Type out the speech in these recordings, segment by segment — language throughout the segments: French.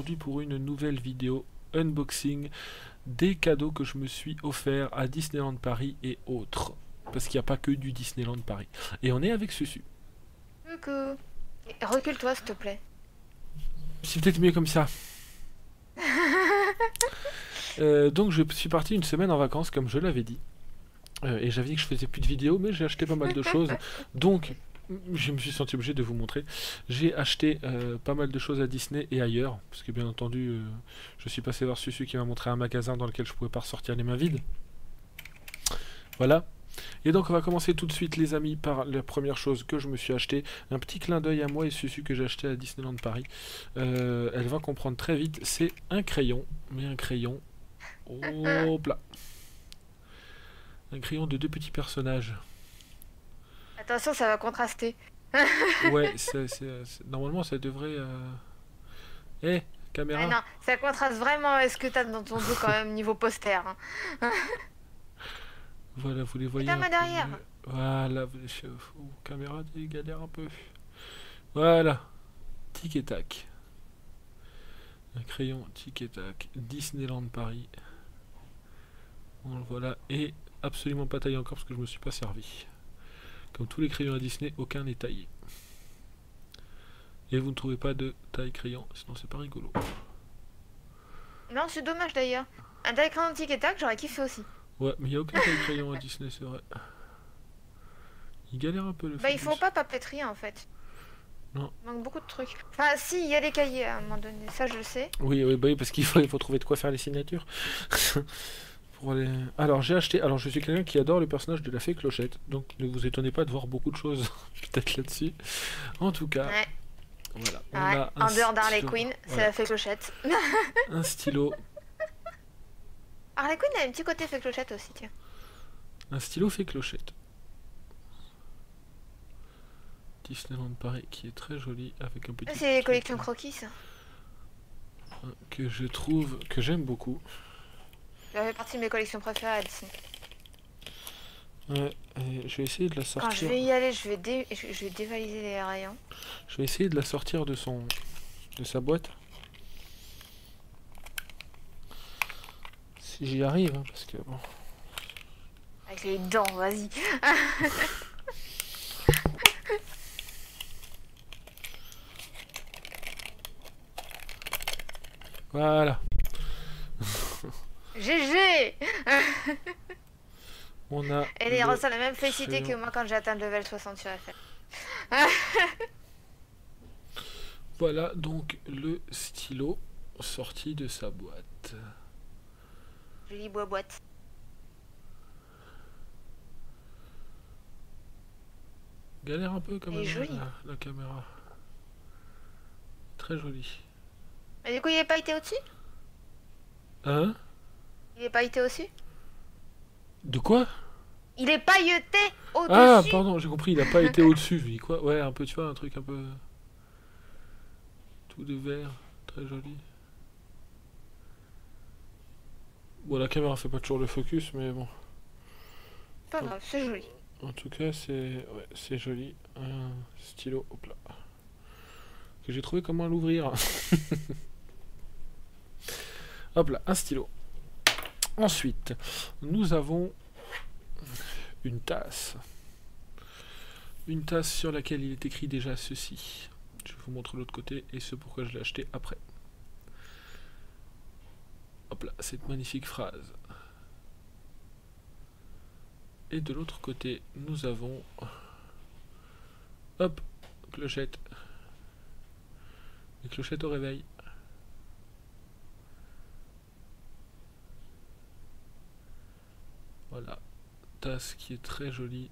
aujourd'hui pour une nouvelle vidéo unboxing des cadeaux que je me suis offert à Disneyland Paris et autres. Parce qu'il n'y a pas que du Disneyland Paris. Et on est avec Susu. Coucou. Recule-toi, s'il te plaît. C'est peut-être mieux comme ça. Donc je suis parti une semaine en vacances, comme je l'avais dit. Et j'avais dit que je faisais plus de vidéos, mais j'ai acheté pas mal de choses. Donc, je me suis senti obligé de vous montrer. J'ai acheté pas mal de choses à Disney et ailleurs. Parce que bien entendu, je suis passé voir Susu qui m'a montré un magasin dans lequel je pouvais pas ressortir les mains vides. Voilà. Et donc on va commencer tout de suite les amis par la première chose que je me suis acheté. Un petit clin d'œil à moi et Susu que j'ai acheté à Disneyland Paris. Elle va comprendre très vite. C'est un crayon. Mais un crayon... Hop là. Un crayon de deux petits personnages. Attention, ça va contraster. Ouais, normalement ça devrait... Eh, caméra. Ah non, ça contraste vraiment ce que t'as dans ton dos quand même niveau poster. Hein. Voilà, vous les voyez ta un main peu derrière. mieux. Voilà, caméra, galère un peu. Voilà, tic et tac. Un crayon tic et tac. Disneyland Paris. Bon, voilà, et absolument pas taillé encore parce que je me suis pas servi. Comme tous les crayons à Disney, aucun n'est taillé. Et vous ne trouvez pas de taille crayon, sinon c'est pas rigolo. Non, c'est dommage d'ailleurs. Un taille crayon tic et tac, j'aurais kiffé aussi. Ouais, mais il n'y a aucun taille crayon à Disney, c'est vrai. Il galère un peu le Bah, il focus. faut pas papeterie en fait. Non. Il manque beaucoup de trucs. Enfin, si, il y a des cahiers à un moment donné, ça je le sais. Oui, bah oui, parce il faut trouver de quoi faire les signatures. Pour les... Alors, j'ai acheté... Alors, je suis quelqu'un qui adore le personnage de la fée Clochette. Donc, ne vous étonnez pas de voir beaucoup de choses peut-être là-dessus. En tout cas, Ouais. voilà. On Ouais. a En dehors d'Harley stylo. Quinn, c'est Voilà. la fée clochette. Un stylo. Harley Quinn a un petit côté fée clochette aussi, tiens. Un stylo fée Clochette. Disneyland Paris qui est très joli avec un petit... C'est les truc, collections croquis, ça. que je trouve... que j'aime beaucoup. Ça fait partie de mes collections préférées à Disney. Ouais, et je vais essayer de la sortir. Quand je vais y aller, je vais dévaliser les rayons. Je vais essayer de la sortir de sa boîte. Si j'y arrive, hein, parce que bon. Avec les dents, vas-y. Voilà. GG. On a. Elle est le ressent la même félicité que crayon. moi quand j'ai atteint le level 60 sur FF. Voilà donc le stylo sorti de sa boîte. Jolie boîte. Galère un peu quand Elle même est jolie. la caméra. Très jolie. Mais du coup, il est pas été au-dessus? Hein? Il est pas été au-dessus? De quoi? Il est pailleté au-dessus. Ah pardon, j'ai compris, il a pas été au-dessus, je dis quoi? Ouais, un peu, tu vois, un truc un peu... Tout de vert, très joli. Bon, la caméra fait pas toujours le focus, mais bon. Pas grave, c'est joli. En tout cas, c'est joli. Un stylo, hop là. Que j'ai trouvé comment l'ouvrir. Hop là, un stylo. Ensuite, nous avons une tasse. Une tasse sur laquelle il est écrit déjà ceci. Je vous montre l'autre côté et ce pourquoi je l'ai acheté après. Hop là, cette magnifique phrase. Et de l'autre côté, nous avons... Hop, clochette. Les clochettes au réveil. Voilà. Tasse qui est très jolie.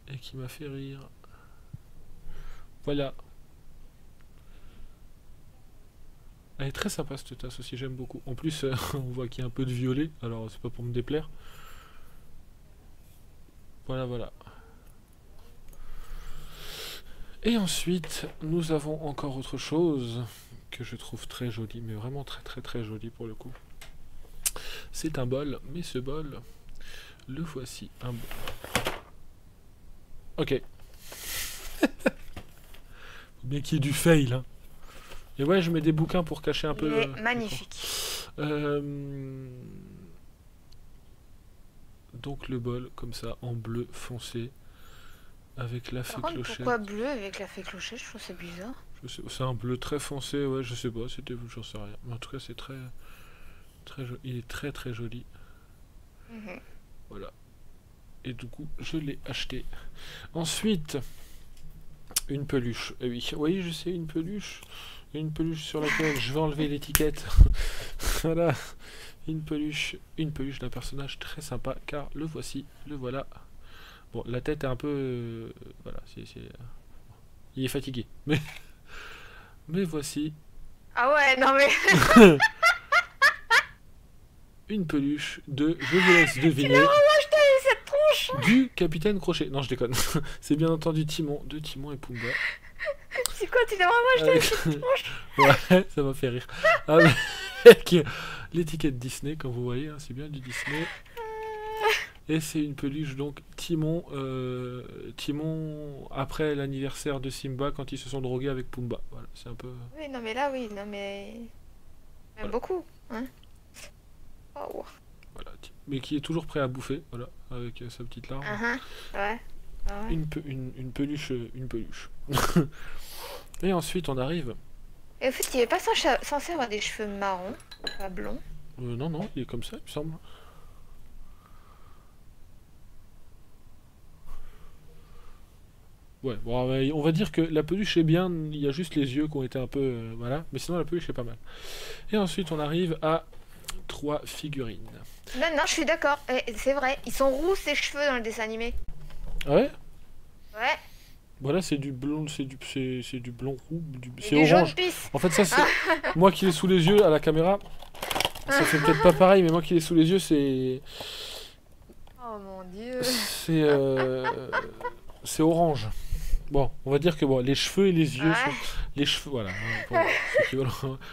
Et qui m'a fait rire. Voilà. Elle est très sympa cette tasse aussi, j'aime beaucoup. En plus, on voit qu'il y a un peu de violet, alors c'est pas pour me déplaire. Voilà, voilà. Et ensuite, nous avons encore autre chose que je trouve très joli, mais vraiment très joli pour le coup. C'est un bol, mais ce bol, le voici. Un bol. Ok. Faut bien qu'il y ait du fail, hein. Et ouais, je mets des bouquins pour cacher un Il peu est l'écran. magnifique. Donc le bol, comme ça, en bleu foncé, avec la fée Par contre, clochette. pourquoi bleu avec la fée clochette? Je trouve c'est bizarre. C'est un bleu très foncé, ouais, je sais pas, c'était, j'en sais rien. Mais en tout cas, c'est très, très joli. Il est très très joli. Mhm. Voilà. Et du coup, je l'ai acheté. Ensuite, une peluche. Eh oui, oui, je sais, une peluche. Une peluche sur laquelle je vais enlever l'étiquette. Voilà. Une peluche d'un personnage très sympa, car le voici, le voilà. Bon, la tête est un peu... voilà, il est fatigué. Mais voici Ah ouais, non mais une peluche de, je vous laisse deviner, cette tronche. du Capitaine Crochet. Non, je déconne. C'est bien entendu Timon, de Timon et Pumba. C'est quoi, tu l'as vraiment acheté cette Avec- tronche? Ouais, ça m'a fait rire. Avec l'étiquette Disney, comme vous voyez, hein, c'est bien du Disney. Et c'est une peluche, donc Timon, Timon après l'anniversaire de Simba quand ils se sont drogués avec Pumba. Voilà, c'est un peu... Oui, non mais là, oui, non mais... Même Voilà. beaucoup, hein. Oh. Voilà, mais qui est toujours prêt à bouffer, voilà, avec sa petite larme. Ouais. Ah ouais. Une peluche, une peluche. Et ensuite on arrive... Et en fait, il est pas censé avoir des cheveux marrons, pas blonds. non, non, il est comme ça, il me semble. Ouais, bon, on va dire que la peluche est bien, il y a juste les yeux qui ont été un peu... voilà, mais sinon la peluche est pas mal. Et ensuite on arrive à 3 figurines. Non, non, je suis d'accord. C'est vrai, ils sont roux ces cheveux dans le dessin animé. Ah ouais? Ouais. Voilà, c'est du blond, c'est du blond roux, Et c'est du jaune orange. pisse. En fait, ça c'est... Moi qui l'ai sous les yeux à la caméra, ça fait peut-être pas pareil, mais moi qui l'ai sous les yeux, c'est... Oh mon dieu. C'est orange. Bon, on va dire que bon, les cheveux et les yeux Ouais. sont... Les cheveux, voilà. Pour ceux qui veulent-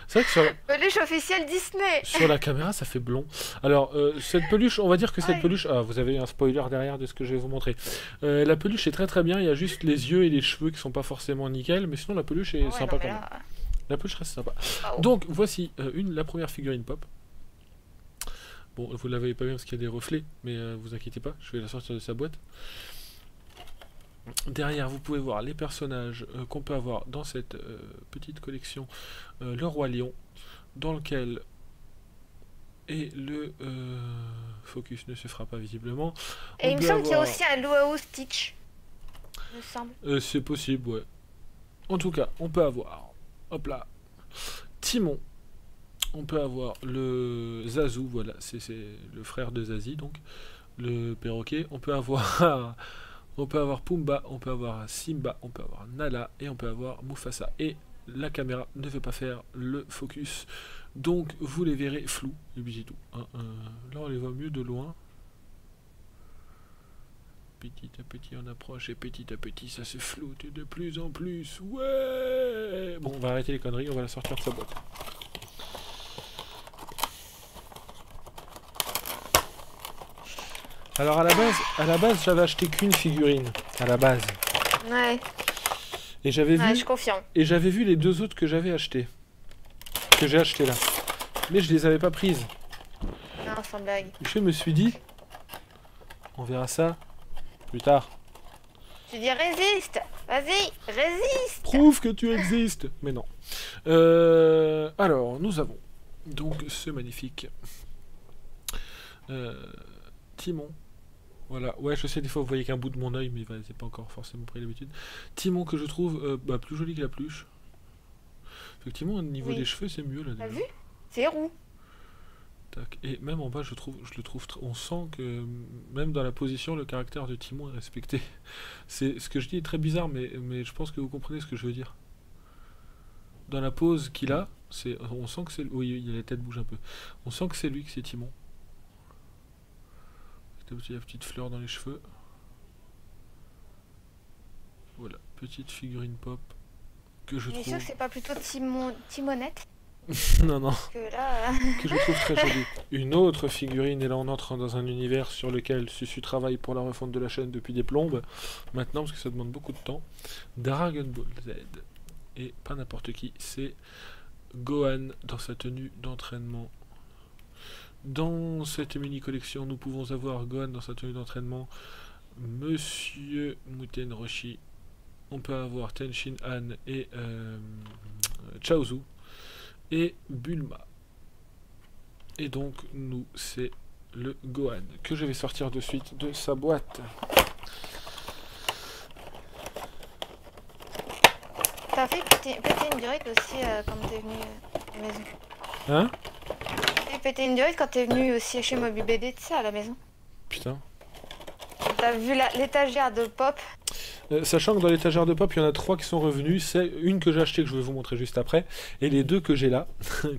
C'est vrai que Peluche officielle Disney. sur la caméra, ça fait blond. Alors, cette peluche, on va dire que cette Ouais. peluche... Ah, vous avez un spoiler derrière de ce que je vais vous montrer. La peluche est très très bien, il y a juste les yeux et les cheveux qui sont pas forcément nickel, mais sinon la peluche est Ouais, sympa non, mais quand même. là... La peluche reste sympa. Oh. Donc, voici la première figurine pop. Bon, vous ne l'avez pas vu parce qu'il y a des reflets, mais vous inquiétez pas, je vais la sortir de sa boîte. Derrière, vous pouvez voir les personnages qu'on peut avoir dans cette petite collection. Le Roi Lion, dans lequel... Et le focus ne se fera pas visiblement. Et On il me peut semble qu'il y a avoir- aussi un Luau Stitch. Il me semble. C'est possible, ouais. En tout cas, on peut avoir... Hop là. Timon. On peut avoir le Zazu, voilà, c'est le frère de Zazie, donc. Le perroquet. On peut avoir... On peut avoir Pumba, on peut avoir Simba, on peut avoir Nala et on peut avoir Mufasa. Et la caméra ne veut pas faire le focus. Donc vous les verrez flous, et puis c'est tout. Hein, là on les voit mieux de loin. Petit à petit on approche et petit à petit ça se floute de plus en plus. Ouais. Bon, on va arrêter les conneries, on va la sortir de sa boîte. Alors à la base j'avais acheté qu'une figurine. À la base. Ouais, Et j'avais ouais, vu... je confirme. Et j'avais vu les deux autres que j'avais achetés. Que j'ai acheté là. Mais je les avais pas prises. Non, sans blague. Je me suis dit, on verra ça plus tard. Tu dis résiste. Vas-y, résiste. Prouve que tu existes. Mais non. Alors, nous avons donc ce magnifique Timon. Voilà, ouais, je sais, des fois vous voyez qu'un bout de mon œil, mais c'est pas encore forcément pris l'habitude. Timon que je trouve plus joli que la peluche. Effectivement, au niveau Oui. des cheveux, c'est mieux là T'as déjà. vu? C'est roux. Tac. Et même en bas, je le trouve, on sent que même dans la position, le caractère de Timon est respecté. C'est ce que je dis est très bizarre, mais je pense que vous comprenez ce que je veux dire. Dans la pose qu'il a, on sent que c'est, oui, la tête bouge un peu. On sent que c'est lui, que c'est Timon. La petite fleur dans les cheveux. Voilà, petite figurine pop que je Mais sûr trouve. que c'est pas plutôt Timonette? Non, non. Que là... Que je trouve très jolie. Une autre figurine, et là on entre dans un univers sur lequel Susu travaille pour la refonte de la chaîne depuis des plombes, maintenant parce que ça demande beaucoup de temps. Dragon Ball Z. et pas n'importe qui, c'est Gohan dans sa tenue d'entraînement. Dans cette mini collection, nous pouvons avoir Gohan dans sa tenue d'entraînement, Monsieur Muten Roshi, on peut avoir Tenshin Han et Chaozu, et Bulma. Et donc, nous, c'est le Gohan, que je vais sortir de suite de sa boîte. T'as fait péter une durite aussi quand t'es venu à la maison. Hein? T'as fait péter une durite quand t'es venu aussi chez Mobu BD, tu sais, à la maison. Putain. T'as vu l'étagère de pop. Sachant que dans l'étagère de pop, il y en a 3 qui sont revenus. C'est une que j'ai achetée, que je vais vous montrer juste après. Et les 2 que j'ai là,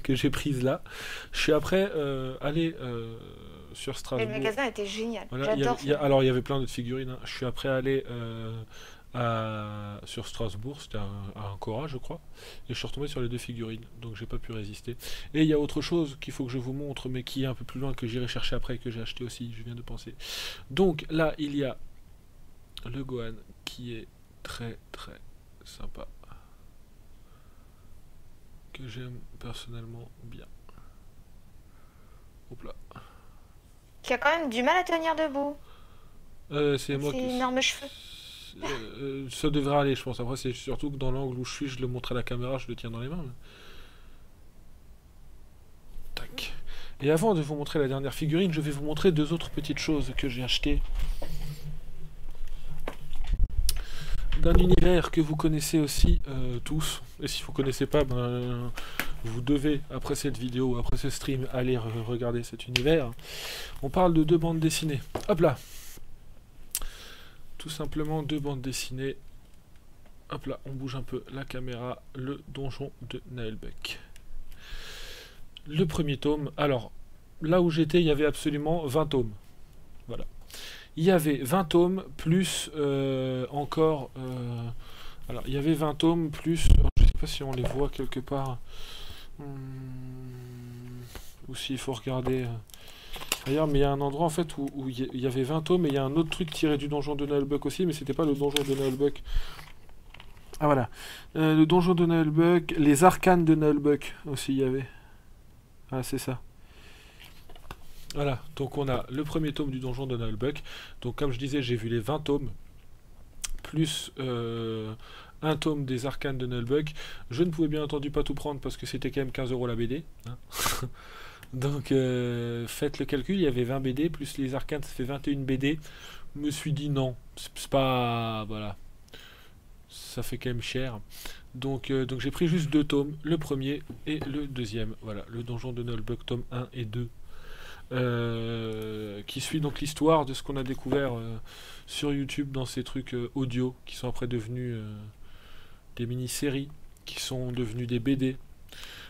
que j'ai prises là. Je suis après allé sur Strasbourg. Le magasin était génial. Voilà, J'adore ça. alors, il y avait plein d'autres figurines. Hein. Je suis après allé sur Strasbourg, c'était à Ancora, je crois. Et je suis retombé sur les 2 figurines. Donc, j'ai pas pu résister. Et il y a autre chose qu'il faut que je vous montre, mais qui est un peu plus loin, que j'irai chercher après, que j'ai acheté aussi. Je viens de penser. Donc, là, il y a le Gohan qui est très très sympa, que j'aime personnellement bien. Hop là. Qui a quand même du mal à tenir debout. C'est moi Ses qui... énormes cheveux. Ça devrait aller, je pense. Après, c'est surtout que dans l'angle où je suis, je le montre à la caméra, je le tiens dans les mains. Tac. Et avant de vous montrer la dernière figurine, je vais vous montrer 2 autres petites choses que j'ai achetées. D'un univers que vous connaissez aussi tous, et si vous ne connaissez pas, ben, vous devez, après cette vidéo, après ce stream, aller regarder cet univers. On parle de 2 bandes dessinées. Hop là. Tout simplement 2 bandes dessinées. Hop là, on bouge un peu la caméra. Le donjon de Naheulbeuk. Le premier tome. Alors, là où j'étais, il y avait absolument 20 tomes. Voilà. Il y avait 20 tomes, plus encore... alors, il y avait 20 tomes, plus... je ne sais pas si on les voit quelque part. Ou s'il faut regarder... D'ailleurs, mais il y a un endroit en fait où il y avait 20 tomes, et il y a un autre truc tiré du donjon de Naheulbeuk aussi, mais c'était pas le donjon de Naheulbeuk. Ah voilà. Le donjon de Naheulbeuk, les arcanes de Naheulbeuk aussi il y avait. Ah, c'est ça. Voilà, donc on a le premier tome du donjon de Naheulbeuk. Donc comme je disais, j'ai vu les 20 tomes, plus un tome des arcanes de Naheulbeuk. Je ne pouvais bien entendu pas tout prendre parce que c'était quand même 15 € la BD. Hein. Donc faites le calcul, il y avait 20 BD, plus les arcanes, ça fait 21 BD. Je me suis dit non, c'est pas... Voilà. Ça fait quand même cher. Donc j'ai pris juste 2 tomes, le premier et le deuxième. Voilà, le donjon de Naheulbeuk, tome 1 et 2. Qui suit donc l'histoire de ce qu'on a découvert sur YouTube dans ces trucs audio qui sont après devenus des mini-séries, qui sont devenus des BD.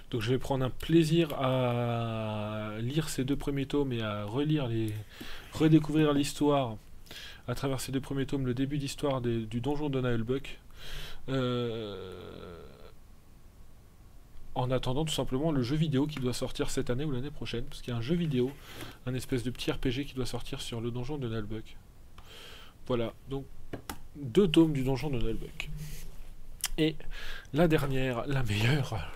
Donc je vais prendre un plaisir à lire ces 2 premiers tomes et à redécouvrir l'histoire à travers ces 2 premiers tomes, le début d'histoire du donjon de Naheulbeuk. En attendant tout simplement le jeu vidéo qui doit sortir cette année ou l'année prochaine, parce qu'il y a un jeu vidéo, un espèce de petit RPG qui doit sortir sur le donjon de Naheulbeuk. Voilà, donc 2 tomes du donjon de Naheulbeuk. Et la dernière, la meilleure,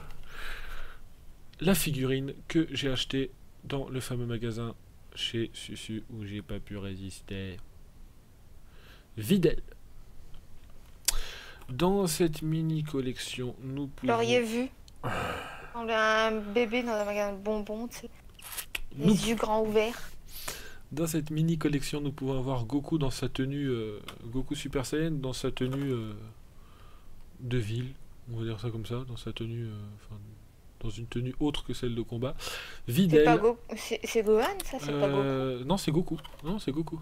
la figurine que j'ai achetée dans le fameux magasin chez Susu où j'ai pas pu résister. Videl. Dans cette mini collection, nous pouvons... Vous l'auriez vu. On a un bébé dans un magasin de bonbons, tu sais. Les yeux grands ouverts. Dans cette mini collection, nous pouvons avoir Goku dans sa tenue... Goku Super Saiyan dans sa tenue de ville. On va dire ça comme ça. Dans sa tenue... dans une tenue autre que celle de combat. Videl... C'est Gohan, ça? C'est pas Goku? Non, c'est Goku. Non, c'est Goku.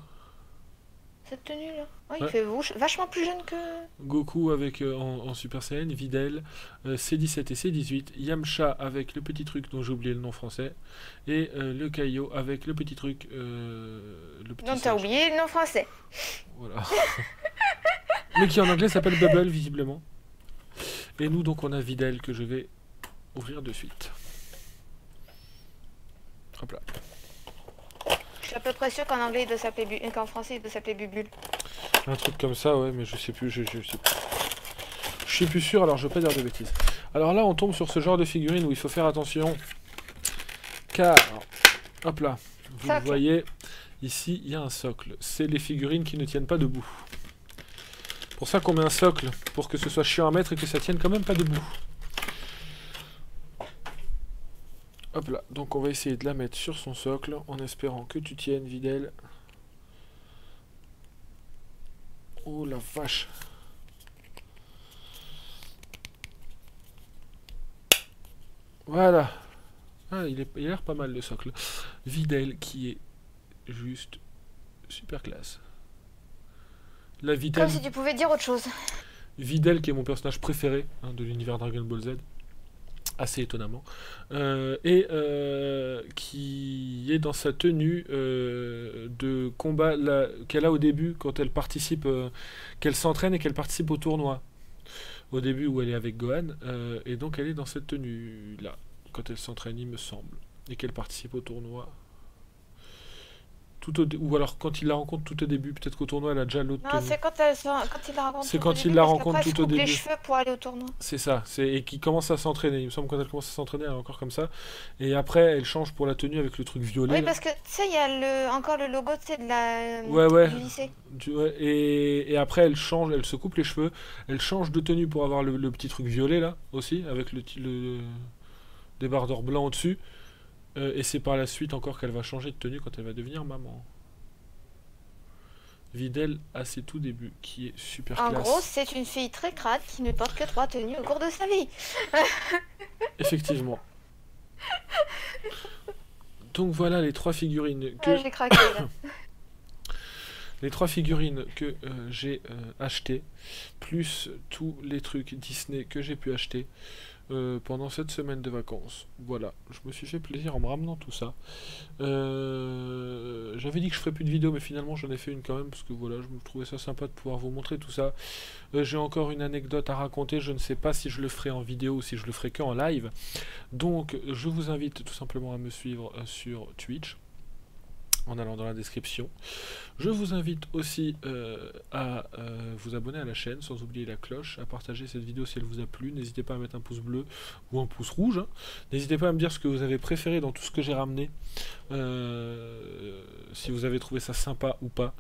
Cette tenue-là. Oh, Ouais. il fait vachement plus jeune que... Goku avec en Super Saiyan, Videl, C17 et C18, Yamcha avec le petit truc dont j'ai oublié le nom français, et le Kaio avec le petit truc... le petit Non, t'as singe. oublié le nom français. Voilà. Mais qui en anglais s'appelle Bubble, visiblement. Et nous, donc, on a Videl que je vais ouvrir de suite. Hop là. Je suis à peu près sûr qu'en anglais, il doit s'appeler qu'en français, il doit s'appeler Bubule. Un truc comme ça, ouais, mais je sais plus, je sais plus. Je Je suis plus sûr, alors je vais pas dire de bêtises. Alors là, on tombe sur ce genre de figurine où il faut faire attention. Car, hop là, vous le voyez, ici, il y a un socle. C'est les figurines qui ne tiennent pas debout. Pour ça qu'on met un socle, pour que ce soit chiant à mettre et que ça tienne quand même pas debout. Hop là, donc on va essayer de la mettre sur son socle, en espérant que tu tiennes, Videl. Oh la vache. Voilà. Ah, il a l'air pas mal le socle. Videl qui est juste super classe. La Videl... Comme si tu pouvais dire autre chose. Videl qui est mon personnage préféré de l'univers Dragon Ball Z. Assez étonnamment. Qui est dans sa tenue de combat qu'elle a au début quand elle participe, qu'elle s'entraîne et qu'elle participe au tournoi. Au début où elle est avec Gohan. Et donc elle est dans cette tenue là. Quand elle s'entraîne, il me semble, et qu'elle participe au tournoi. Ou alors quand il la rencontre tout au début, peut-être qu'au tournoi elle a déjà l'autre tenue. Non, c'est quand il la rencontre. C'est quand il la rencontre tout au début. Les cheveux pour aller au tournoi. C'est ça, et qui commence à s'entraîner. Il me semble que quand elle commence à s'entraîner, elle est encore comme ça. Et après, elle change pour la tenue avec le truc violet. Oui, là. parce que tu sais, il y a encore le logo de la du lycée. Et après, elle change, elle se coupe les cheveux, elle change de tenue pour avoir le petit truc violet là aussi, avec le débardeur blanc au-dessus. Et c'est par la suite encore qu'elle va changer de tenue quand elle va devenir maman. Videl à ses tout débuts, qui est super classe. En gros, c'est une fille très crade qui ne porte que 3 tenues au cours de sa vie. Effectivement. Donc voilà les 3 figurines que... J'ai craqué là. Les 3 figurines que j'ai achetées, plus tous les trucs Disney que j'ai pu acheter pendant cette semaine de vacances. Voilà, je me suis fait plaisir en me ramenant tout ça. J'avais dit que je ferais plus de vidéos, mais finalement j'en ai fait une quand même, parce que voilà, je me trouvais ça sympa de pouvoir vous montrer tout ça. J'ai encore une anecdote à raconter, je ne sais pas si je le ferai en vidéo ou si je le ferai qu'en live. Donc je vous invite tout simplement à me suivre sur Twitch, en allant dans la description. Je vous invite aussi à vous abonner à la chaîne, sans oublier la cloche, à partager cette vidéo si elle vous a plu. N'hésitez pas à mettre un pouce bleu ou un pouce rouge. N'hésitez pas à me dire ce que vous avez préféré dans tout ce que j'ai ramené, si vous avez trouvé ça sympa ou pas.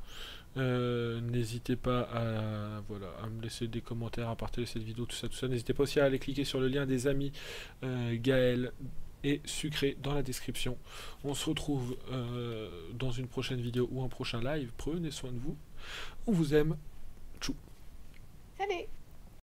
N'hésitez pas à me laisser des commentaires, à partager cette vidéo, tout ça. N'hésitez pas aussi à aller cliquer sur le lien des amis Gaël et Sucré dans la description. On se retrouve dans une prochaine vidéo ou un prochain live. Prenez soin de vous. On vous aime. Tchou. Salut.